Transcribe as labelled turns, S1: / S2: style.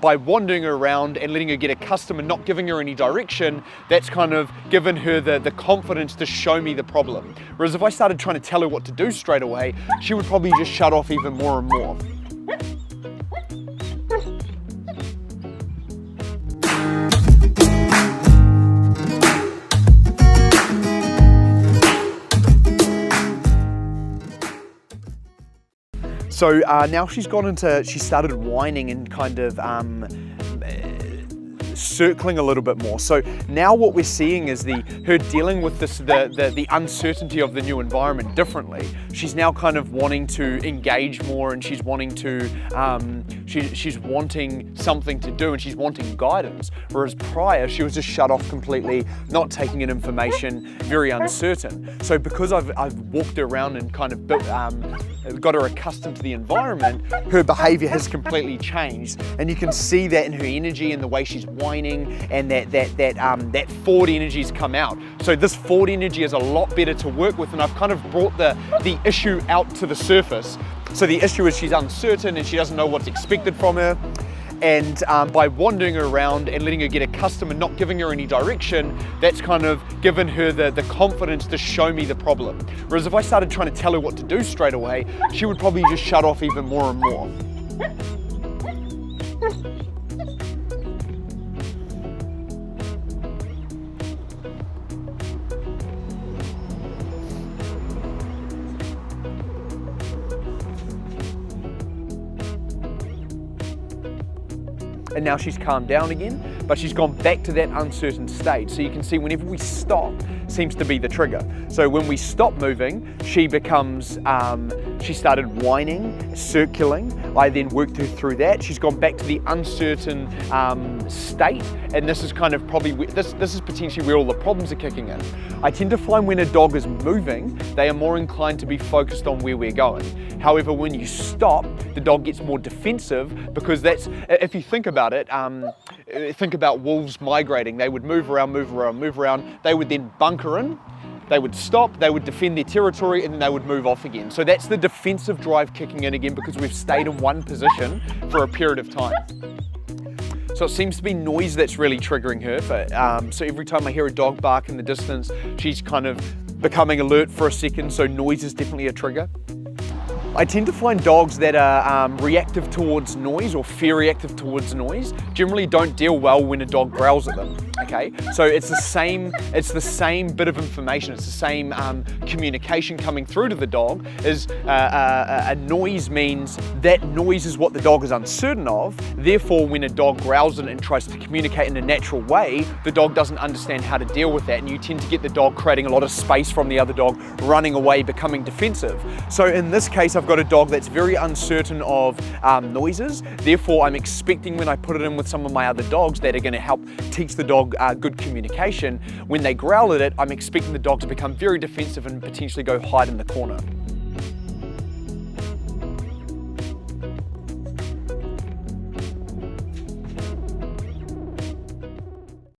S1: By wandering her around and letting her get accustomed and not giving her any direction, that's kind of given her the confidence to show me the problem. Whereas if I started trying to tell her what to do straight away, she would probably just shut off even more and more. So now she started whining and kind of circling a little bit more. So now what we're seeing is her dealing with the uncertainty of the new environment differently. She's now kind of wanting to engage more, and she's wanting to she's wanting something to do, and she's wanting guidance. Whereas prior she was just shut off completely, not taking in information, very uncertain. So because I've walked her around and kind of got her accustomed to the environment, her behavior has completely changed, and you can see that in her energy and the way she's whining, and that forward energy's come out. So this forward energy is a lot better to work with, and I've kind of brought the issue out to the surface. So the issue is she's uncertain and she doesn't know what's expected from her. And by wandering her around and letting her get accustomed and not giving her any direction, that's kind of given her the confidence to show me the problem. Whereas if I started trying to tell her what to do straight away, she would probably just shut off even more and more. And now she's calmed down again, but she's gone back to that uncertain state. So you can see whenever we stop, seems to be the trigger. So when we stop moving, she becomes, she started whining, circling. I then worked her through that. She's gone back to the uncertain state, and this is kind of probably, this is potentially where all the problems are kicking in. I tend to find when a dog is moving, they are more inclined to be focused on where we're going. However, when you stop, the dog gets more defensive, because that's, if you think about it, think about wolves migrating. They would move around, move around, move around. They would then bunker in, they would stop, they would defend their territory, and then they would move off again. So that's the defensive drive kicking in again, because we've stayed in one position for a period of time. So it seems to be noise that's really triggering her. So every time I hear a dog bark in the distance, she's kind of becoming alert for a second, so noise is definitely a trigger. I tend to find dogs that are reactive towards noise, or fear reactive towards noise, generally don't deal well when a dog growls at them. Okay, so it's the same bit of information, it's the same communication coming through to the dog. Is a noise means that noise is what the dog is uncertain of. Therefore, when a dog growls and tries to communicate in a natural way, the dog doesn't understand how to deal with that, and you tend to get the dog creating a lot of space from the other dog, running away, becoming defensive. So in this case, I've got a dog that's very uncertain of noises. Therefore, I'm expecting when I put it in with some of my other dogs that are going to help teach the dog good communication, when they growl at it, I'm expecting the dog to become very defensive and potentially go hide in the corner.